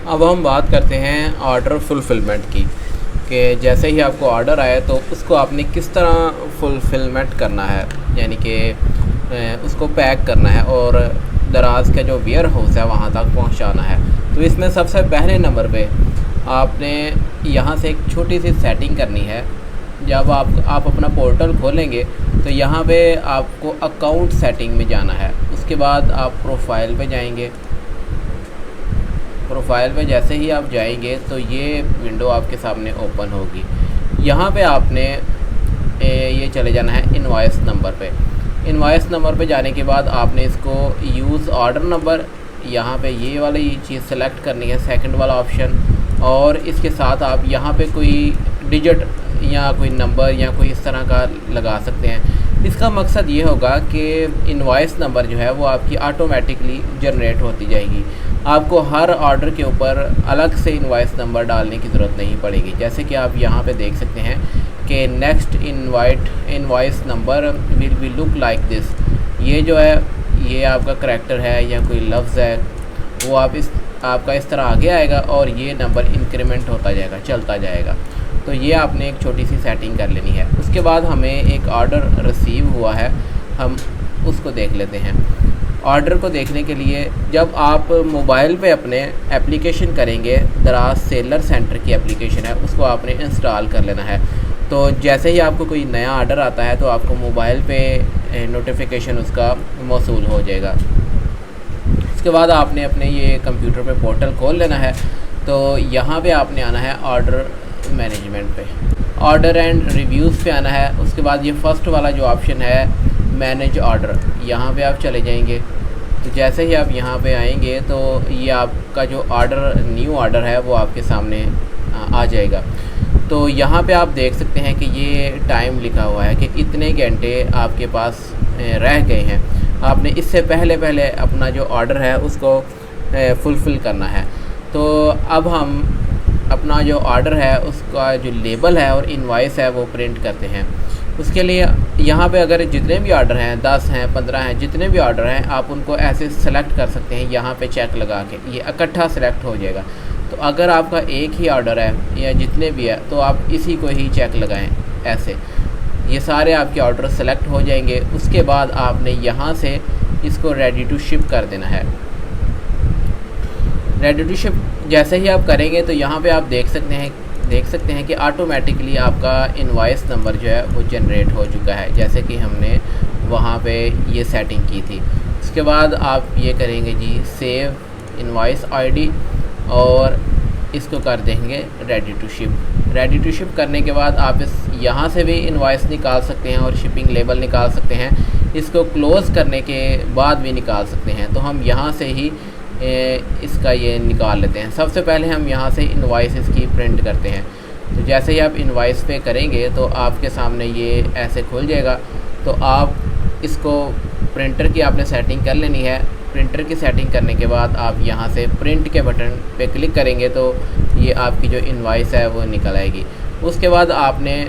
अब हम बात करते हैं ऑर्डर फुलफ़िलमेंट की, कि जैसे ही आपको ऑर्डर आए तो उसको आपने किस तरह फुलफ़िलमेंट करना है, यानी कि उसको पैक करना है और दराज का जो वेयर हाउस है वहाँ तक पहुँचाना है। तो इसमें सबसे पहले नंबर पे आपने यहाँ से एक छोटी सी सेटिंग करनी है। जब आप अपना पोर्टल खोलेंगे तो यहाँ पे आपको अकाउंट सेटिंग में जाना है। उसके बाद आप प्रोफाइल पे जाएंगे। प्रोफाइल पे जैसे ही आप जाएंगे तो ये विंडो आपके सामने ओपन होगी। यहाँ पे आपने ये चले जाना है इनवॉइस नंबर पे। इनवॉइस नंबर पे जाने के बाद आपने इसको यूज़ ऑर्डर नंबर, यहाँ पे ये वाली चीज़ सेलेक्ट करनी है, सेकंड वाला ऑप्शन। और इसके साथ आप यहाँ पे कोई डिजिट या कोई नंबर या कोई इस तरह का लगा सकते हैं। इसका मकसद ये होगा कि इनवॉइस नंबर जो है वो आपकी ऑटोमेटिकली जनरेट होती जाएगी। आपको हर ऑर्डर के ऊपर अलग से इनवॉइस नंबर डालने की ज़रूरत नहीं पड़ेगी। जैसे कि आप यहाँ पे देख सकते हैं कि next invoice number will be look like this. ये जो है ये आपका करैक्टर है या कोई लफ्ज़ है वो आपका इस तरह आगे आएगा और ये नंबर इंक्रीमेंट होता जाएगा, चलता जाएगा। तो ये आपने एक छोटी सी सेटिंग कर लेनी है। उसके बाद हमें एक ऑर्डर रिसीव हुआ है, हम उसको देख लेते हैं। ऑर्डर को देखने के लिए जब आप मोबाइल पे अपने एप्लीकेशन करेंगे, दराज सेलर सेंटर की एप्लीकेशन है, उसको आपने इंस्टॉल कर लेना है। तो जैसे ही आपको कोई नया ऑर्डर आता है तो आपको मोबाइल पे नोटिफिकेशन उसका मौसूल हो जाएगा। उसके बाद आपने अपने ये कंप्यूटर पे पोर्टल खोल लेना है। तो यहाँ पे आपने आना है ऑर्डर मैनेजमेंट पे, ऑर्डर एंड रिव्यूज़ पे आना है। उसके बाद ये फर्स्ट वाला जो ऑप्शन है मैनेज ऑर्डर, यहाँ पे आप चले जाएंगे। तो जैसे ही आप यहाँ पे आएंगे तो ये आपका जो ऑर्डर न्यू ऑर्डर है वो आपके सामने आ जाएगा। तो यहाँ पे आप देख सकते हैं कि ये टाइम लिखा हुआ है कि इतने घंटे आपके पास रह गए हैं। आपने इससे पहले अपना जो ऑर्डर है उसको फुलफ़िल करना है। तो अब हम अपना जो ऑर्डर है उसका जो लेबल है और इनवॉइस है वो प्रिंट करते हैं। उसके लिए यहाँ पे अगर जितने भी ऑर्डर हैं, 10 हैं, 15 हैं, जितने भी ऑर्डर हैं आप उनको ऐसे सेलेक्ट कर सकते हैं। यहाँ पे चेक लगा के ये इकट्ठा सेलेक्ट हो जाएगा। तो अगर आपका एक ही ऑर्डर है या जितने भी है तो आप इसी को ही चेक लगाएं। ऐसे ये सारे आपके ऑर्डर सेलेक्ट हो जाएंगे। उसके बाद आपने यहाँ से इसको रेडी टू शिप कर देना है। रेडी टू शिप जैसे ही आप करेंगे तो यहाँ पे आप देख सकते हैं कि ऑटोमेटिकली आपका इनवॉइस नंबर जो है वो जनरेट हो चुका है, जैसे कि हमने वहाँ पे ये सेटिंग की थी। उसके बाद आप ये करेंगे जी सेव इनवॉइस आईडी और इसको कर देंगे ready to ship. Ready to ship करने के बाद आप यहाँ से भी इनवॉइस निकाल सकते हैं और शिपिंग लेबल निकाल सकते हैं। इसको क्लोज़ करने के बाद भी निकाल सकते हैं। तो हम यहाँ से ही इसका ये निकाल लेते हैं। सबसे पहले हम यहाँ से इनवॉइस इसकी प्रिंट करते हैं। तो जैसे ही आप इनवॉइस पे करेंगे तो आपके सामने ये ऐसे खुल जाएगा। तो आप इसको प्रिंटर की आपने सेटिंग कर लेनी है। प्रिंटर की सेटिंग करने के बाद आप यहाँ से प्रिंट के बटन पे क्लिक करेंगे तो ये आपकी जो इनवॉइस है वो निकल आएगी। उसके बाद आपने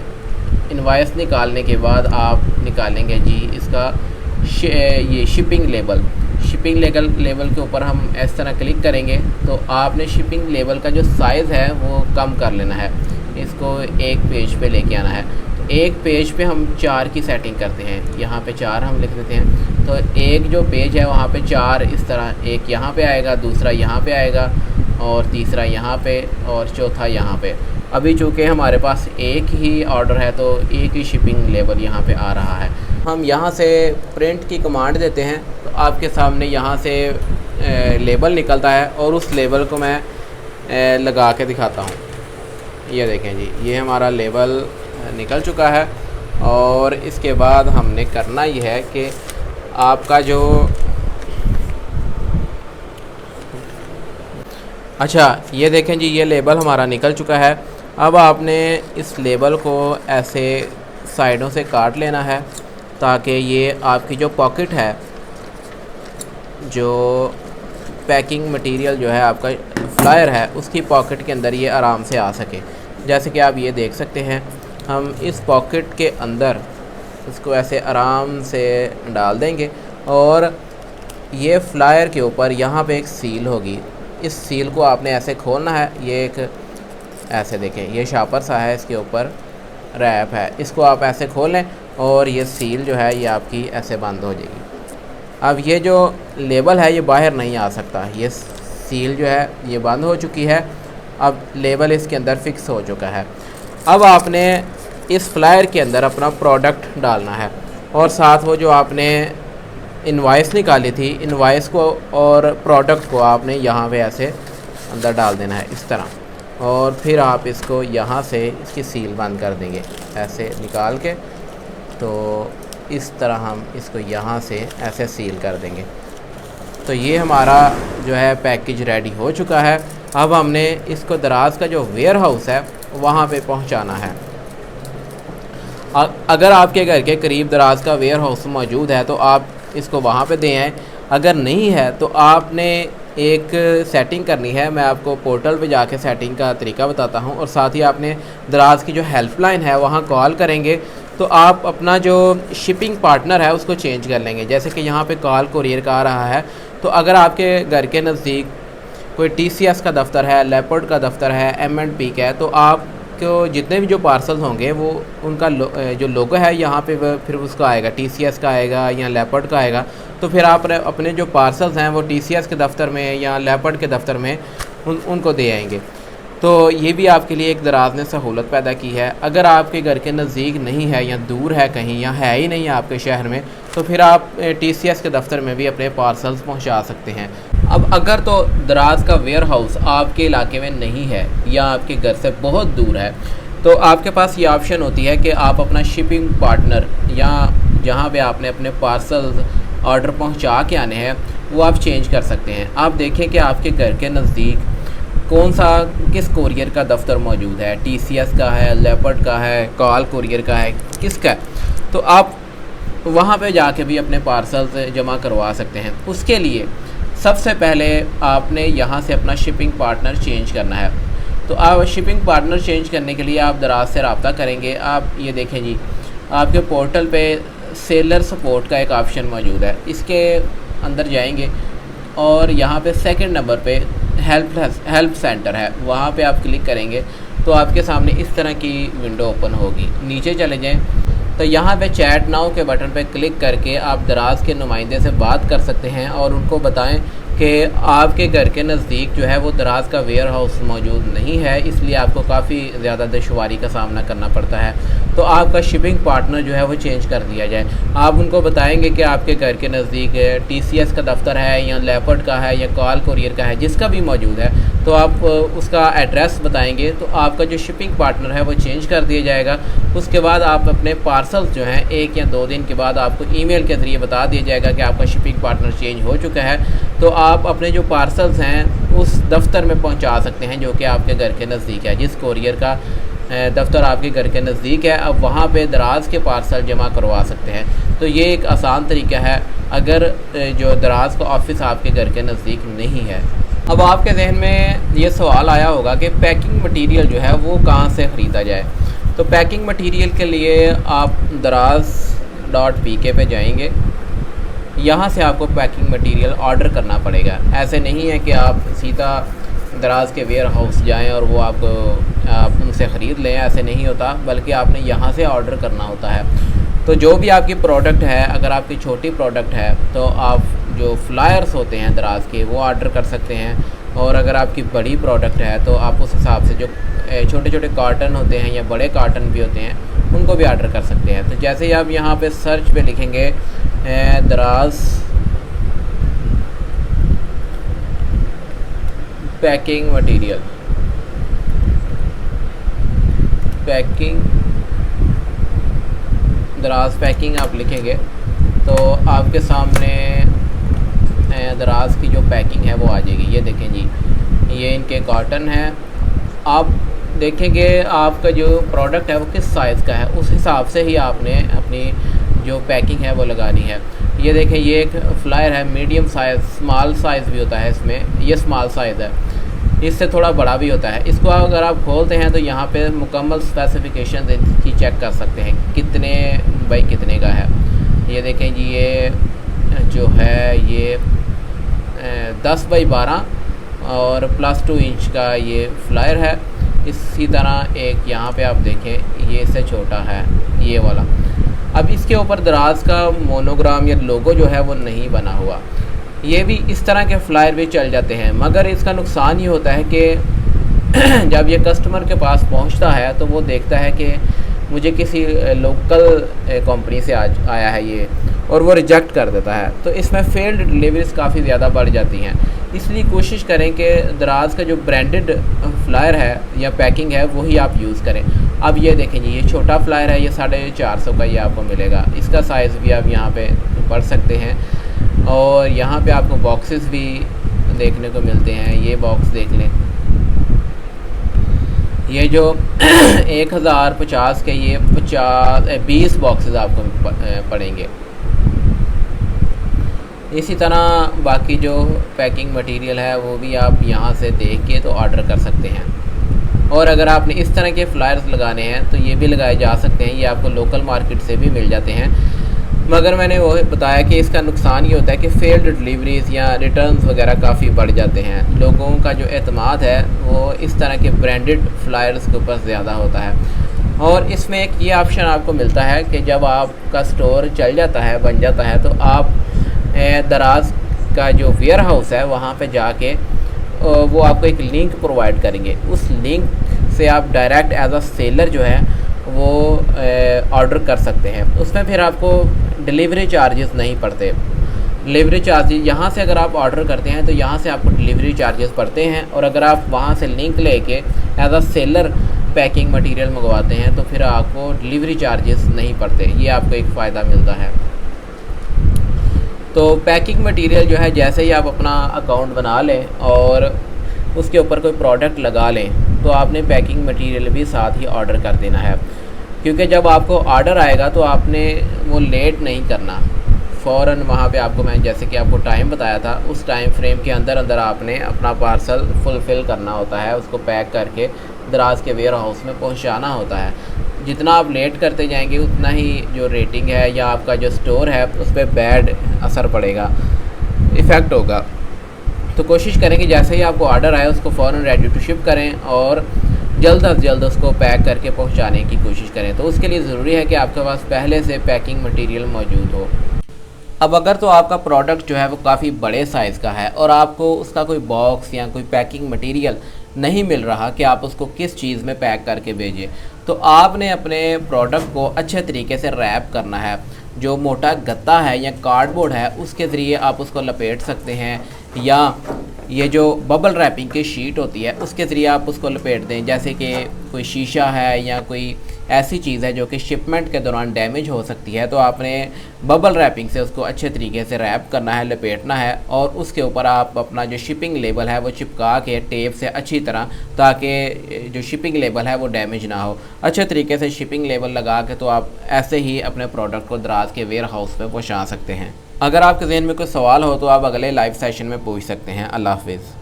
इनवॉइस निकालने के बाद आप निकालेंगे जी इसका ये शिपिंग लेबल। शिपिंग लेबल के ऊपर हम इस तरह क्लिक करेंगे तो आपने शिपिंग लेबल का जो साइज़ है वो कम कर लेना है। इसको एक पेज पे लेके आना है। तो एक पेज पे हम 4 की सेटिंग करते हैं। यहाँ पे 4 हम लिख देते हैं। तो एक जो पेज है वहाँ पे 4 इस तरह, एक यहाँ पे आएगा, दूसरा यहाँ पे आएगा और तीसरा यहाँ पे और चौथा यहाँ पे। अभी चूँकि हमारे पास एक ही ऑर्डर है तो एक ही शिपिंग लेबल यहाँ पे आ रहा है। हम यहाँ से प्रिंट की कमांड देते हैं तो आपके सामने यहाँ से लेबल निकलता है और उस लेबल को मैं लगा के दिखाता हूँ। ये देखें जी, ये हमारा लेबल निकल चुका है। और इसके बाद हमने करना ये है कि आपका जो ये देखें जी, ये लेबल हमारा निकल चुका है। अब आपने इस लेबल को ऐसे साइडों से काट लेना है ताकि ये आपकी जो पॉकेट है, जो पैकिंग मटेरियल जो है आपका फ्लायर है, उसकी पॉकेट के अंदर ये आराम से आ सके। जैसे कि आप ये देख सकते हैं, हम इस पॉकेट के अंदर इसको ऐसे आराम से डाल देंगे और ये फ्लायर के ऊपर यहाँ पे एक सील होगी। इस सील को आपने ऐसे खोलना है। ये एक ऐसे देखें, ये शापर सा है, इसके ऊपर रैप है, इसको आप ऐसे खोलें और ये सील जो है ये आपकी ऐसे बंद हो जाएगी। अब ये जो लेबल है ये बाहर नहीं आ सकता, ये सील जो है ये बंद हो चुकी है। अब लेबल इसके अंदर फिक्स हो चुका है। अब आपने इस फ्लायर के अंदर अपना प्रोडक्ट डालना है और साथ वो जो आपने इनवॉइस निकाली थी, इनवॉइस को और प्रोडक्ट को आपने यहाँ पे ऐसे अंदर डाल देना है इस तरह, और फिर आप इसको यहाँ से इसकी सील बंद कर देंगे ऐसे निकाल के। तो इस तरह हम इसको यहाँ से ऐसे सील कर देंगे। तो ये हमारा जो है पैकेज रेडी हो चुका है। अब हमने इसको दराज का जो वेयर हाउस है वहाँ पे पहुँचाना है। अगर आपके घर के करीब दराज का वेयर हाउस मौजूद है तो आप इसको वहाँ पे दे आएँ। अगर नहीं है तो आपने एक सेटिंग करनी है, मैं आपको पोर्टल पे जाके सेटिंग का तरीका बताता हूँ, और साथ ही आपने दराज की जो हेल्पलाइन है वहाँ कॉल करेंगे तो आप अपना जो शिपिंग पार्टनर है उसको चेंज कर लेंगे। जैसे कि यहाँ पे कॉल कुरियर का आ रहा है, तो अगर आपके घर के नज़दीक कोई TCS का दफ्तर है, लेपर्ड का दफ्तर है, M&P का है, तो आपको जितने भी जो पार्सल्स होंगे वो उनका जो लोगो है यहाँ पे फिर उसका आएगा, TCS का आएगा या लेपर्ड का आएगा। तो फिर आप अपने जो पार्सल्स हैं वो TCS के दफ्तर में या लेपर्ड के दफ्तर में उनको दे आएंगे। तो ये भी आपके लिए एक दराज ने सहूलत पैदा की है। अगर आपके घर के नज़दीक नहीं है या दूर है कहीं या है ही नहीं आपके शहर में, तो फिर आप TCS के दफ्तर में भी अपने पार्सल्स पहुंचा सकते हैं। अब अगर तो दराज का वेयर हाउस आपके इलाके में नहीं है या आपके घर से बहुत दूर है, तो आपके पास ये ऑप्शन होती है कि आप अपना शिपिंग पार्टनर या जहाँ पे आपने अपने पार्सल्स ऑर्डर पहुँचा के आने हैं वो आप चेंज कर सकते हैं। आप देखें कि आपके घर के नज़दीक कौन सा किस कोरियर का दफ्तर मौजूद है, TCS का है, लेपर्ड का है, कॉल कुरियर का है, किसका है, तो आप वहाँ पे जाके भी अपने पार्सल्स जमा करवा सकते हैं। उसके लिए सबसे पहले आपने यहाँ से अपना शिपिंग पार्टनर चेंज करना है। तो आप शिपिंग पार्टनर चेंज करने के लिए आप दराज से रब्ता करेंगे। आप ये देखें जी, आपके पोर्टल पे सेलर सपोर्ट का एक ऑप्शन मौजूद है, इसके अंदर जाएंगे और यहाँ पे सेकंड नंबर पे हेल्प सेंटर है, वहाँ पे आप क्लिक करेंगे तो आपके सामने इस तरह की विंडो ओपन होगी। नीचे चले जाएं तो यहाँ पे चैट नाउ के बटन पे क्लिक करके आप दराज के नुमाइंदे से बात कर सकते हैं और उनको बताएं कि आपके घर के नज़दीक जो है वो दराज का वेयर हाउस मौजूद नहीं है, इसलिए आपको काफ़ी ज़्यादा दुश्वारी का सामना करना पड़ता है। तो आपका शिपिंग पार्टनर जो है वो चेंज कर दिया जाए। आप उनको बताएंगे कि आपके घर के नज़दीक TCS का दफ्तर है या लेपर्ड का है या कॉल कुरियर का है, जिसका भी मौजूद है, तो आप उसका एड्रेस बताएंगे तो आपका जो शिपिंग पार्टनर है वो चेंज कर दिया जाएगा। उसके बाद आप अपने पार्सल्स जो हैं 1 या 2 दिन के बाद आपको ईमेल के ज़रिए बता दिया जाएगा कि आपका शिपिंग पार्टनर चेंज हो चुका है। तो आप अपने जो पार्सल्स हैं उस दफ्तर में पहुंचा सकते हैं जो कि आपके घर के नज़दीक है। जिस कोरियर का दफ्तर आपके घर के नज़दीक है, अब वहाँ पे दराज के पार्सल जमा करवा सकते हैं। तो ये एक आसान तरीका है अगर जो दराज का ऑफ़िस आपके घर के नज़दीक नहीं है। अब आपके जहन में ये सवाल आया होगा कि पैकिंग मटेरियल जो है वो कहाँ से ख़रीदा जाए। तो पैकिंग मटेरियल के लिए आप दराज.pk पे जाएंगे, यहाँ से आपको पैकिंग मटेरियल ऑर्डर करना पड़ेगा। ऐसे नहीं है कि आप सीधा दराज के वेयर हाउस जाएं और वो आप उनसे ख़रीद लें, ऐसे नहीं होता, बल्कि आपने यहाँ से ऑर्डर करना होता है। तो जो भी आपकी प्रोडक्ट है, अगर आपकी छोटी प्रोडक्ट है तो आप जो फ्लायर्स होते हैं दराज के वो ऑर्डर कर सकते हैं, और अगर आपकी बड़ी प्रोडक्ट है तो आप उस हिसाब से जो छोटे छोटे कार्टन होते हैं या बड़े कार्टन भी होते हैं उनको भी ऑर्डर कर सकते हैं। तो जैसे ही आप यहाँ पे सर्च पे लिखेंगे दराज पैकिंग मटेरियल, दराज पैकिंग आप लिखेंगे तो आपके सामने दराज की जो पैकिंग है वो आ जाएगी। ये देखें जी, ये इनके कॉटन है। आप देखेंगे आपका जो प्रोडक्ट है वो किस साइज़ का है, उस हिसाब से ही आपने अपनी जो पैकिंग है वो लगानी है। ये देखें, ये एक फ्लायर है, मीडियम साइज़, स्मॉल साइज़ भी होता है इसमें, ये स्मॉल साइज़ है, इससे थोड़ा बड़ा भी होता है। इसको अगर आप खोलते हैं तो यहाँ पे मुकम्मल स्पेसिफिकेशन की चेक कर सकते हैं कितने बाई कितने का है। ये देखें जी, ये जो है ये 10 बाई 12 और +2 इंच का ये फ्लायर है। इसी तरह एक यहाँ पे आप देखें ये इससे छोटा है ये वाला। अब इसके ऊपर दराज का मोनोग्राम या लोगो जो है वो नहीं बना हुआ। ये भी इस तरह के फ्लायर भी चल जाते हैं, मगर इसका नुकसान ये होता है कि जब ये कस्टमर के पास पहुंचता है तो वो देखता है कि मुझे किसी लोकल कंपनी से आज आया है ये, और वो रिजेक्ट कर देता है। तो इसमें फेल्ड डिलीवरीज काफ़ी ज़्यादा बढ़ जाती हैं। इसलिए कोशिश करें कि दराज का जो ब्रांडेड फ्लायर है या पैकिंग है वही आप यूज़ करें। अब ये देखें जी, ये छोटा फ्लायर है, ये 450 का ये आपको मिलेगा। इसका साइज़ भी आप यहाँ पे पढ़ सकते हैं। और यहाँ पे आपको बॉक्सेस भी देखने को मिलते हैं। ये बॉक्स देख लें, ये जो 1050 के ये 20 बॉक्सेस आपको पड़ेंगे। इसी तरह बाकी जो पैकिंग मटेरियल है वो भी आप यहाँ से देख के तो ऑर्डर कर सकते हैं। और अगर आपने इस तरह के फ्लायर्स लगाने हैं तो ये भी लगाए जा सकते हैं, ये आपको लोकल मार्केट से भी मिल जाते हैं। मगर मैंने वो बताया कि इसका नुकसान ये होता है कि फेल्ड डिलीवरीज या रिटर्न्स वगैरह काफ़ी बढ़ जाते हैं। लोगों का जो एतमाद है वो इस तरह के ब्रांडेड फ्लायर्स के ऊपर ज़्यादा होता है। और इसमें एक ये ऑप्शन आपको मिलता है कि जब आपका स्टोर चल जाता है, बन जाता है, तो आप दराज का जो वेयर हाउस है वहाँ पे जाके वो आपको एक लिंक प्रोवाइड करेंगे। उस लिंक से आप डायरेक्ट एज अ सेलर जो है वो ऑर्डर कर सकते हैं। उसमें फिर आपको डिलीवरी चार्जेस नहीं पड़ते। डिलीवरी चार्जेस यहाँ से अगर आप ऑर्डर करते हैं तो यहाँ से आपको डिलीवरी चार्जेस पड़ते हैं, और अगर आप वहाँ से लिंक लेके as a seller packing material मंगवाते हैं तो फिर आपको डिलीवरी चार्जेस नहीं पड़ते। ये आपको एक फ़ायदा मिलता है। तो पैकिंग मटेरियल जो है, जैसे ही आप अपना अकाउंट बना लें और उसके ऊपर कोई प्रोडक्ट लगा लें तो आपने पैकिंग मटेरियल भी साथ ही ऑर्डर कर देना है। क्योंकि जब आपको ऑर्डर आएगा तो आपने वो लेट नहीं करना, फ़ौरन वहाँ पे आपको मैं जैसे कि आपको टाइम बताया था उस टाइम फ्रेम के अंदर अंदर आपने अपना पार्सल फुलफ़िल करना होता है, उसको पैक करके दराज के वेयर हाउस में पहुँचाना होता है। जितना आप लेट करते जाएंगे उतना ही जो रेटिंग है या आपका जो स्टोर है उस पर बैड असर पड़ेगा, इफ़ेक्ट होगा। तो कोशिश करें कि जैसे ही आपको ऑर्डर आए उसको फ़ौरन रेडी टू शिप करें और जल्द अज जल्द उसको पैक करके पहुंचाने की कोशिश करें। तो उसके लिए ज़रूरी है कि आपके पास पहले से पैकिंग मटेरियल मौजूद हो। अब अगर तो आपका प्रोडक्ट जो है वो काफ़ी बड़े साइज़ का है और आपको उसका कोई बॉक्स या कोई पैकिंग मटेरियल नहीं मिल रहा कि आप उसको किस चीज़ में पैक करके भेजें, तो आपने अपने प्रोडक्ट को अच्छे तरीके से रैप करना है। जो मोटा गत्ता है या कार्डबोर्ड है उसके ज़रिए आप उसको लपेट सकते हैं, या ये जो बबल रैपिंग की शीट होती है उसके ज़रिए आप उसको लपेट दें। जैसे कि कोई शीशा है या कोई ऐसी चीज़ है जो कि शिपमेंट के दौरान डैमेज हो सकती है, तो आपने बबल रैपिंग से उसको अच्छे तरीके से रैप करना है, लपेटना है, और उसके ऊपर आप अपना जो शिपिंग लेबल है वो चिपका के टेप से अच्छी तरह, ताकि जो शिपिंग लेबल है वो डैमेज ना हो। अच्छे तरीके से शिपिंग लेबल लगा के तो आप ऐसे ही अपने प्रोडक्ट को दराज के वेयर हाउस पे पहुँचा सकते हैं। अगर आपके ज़हन में कोई सवाल हो तो आप अगले लाइव सेशन में पूछ सकते हैं। अल्लाह हाफिज़।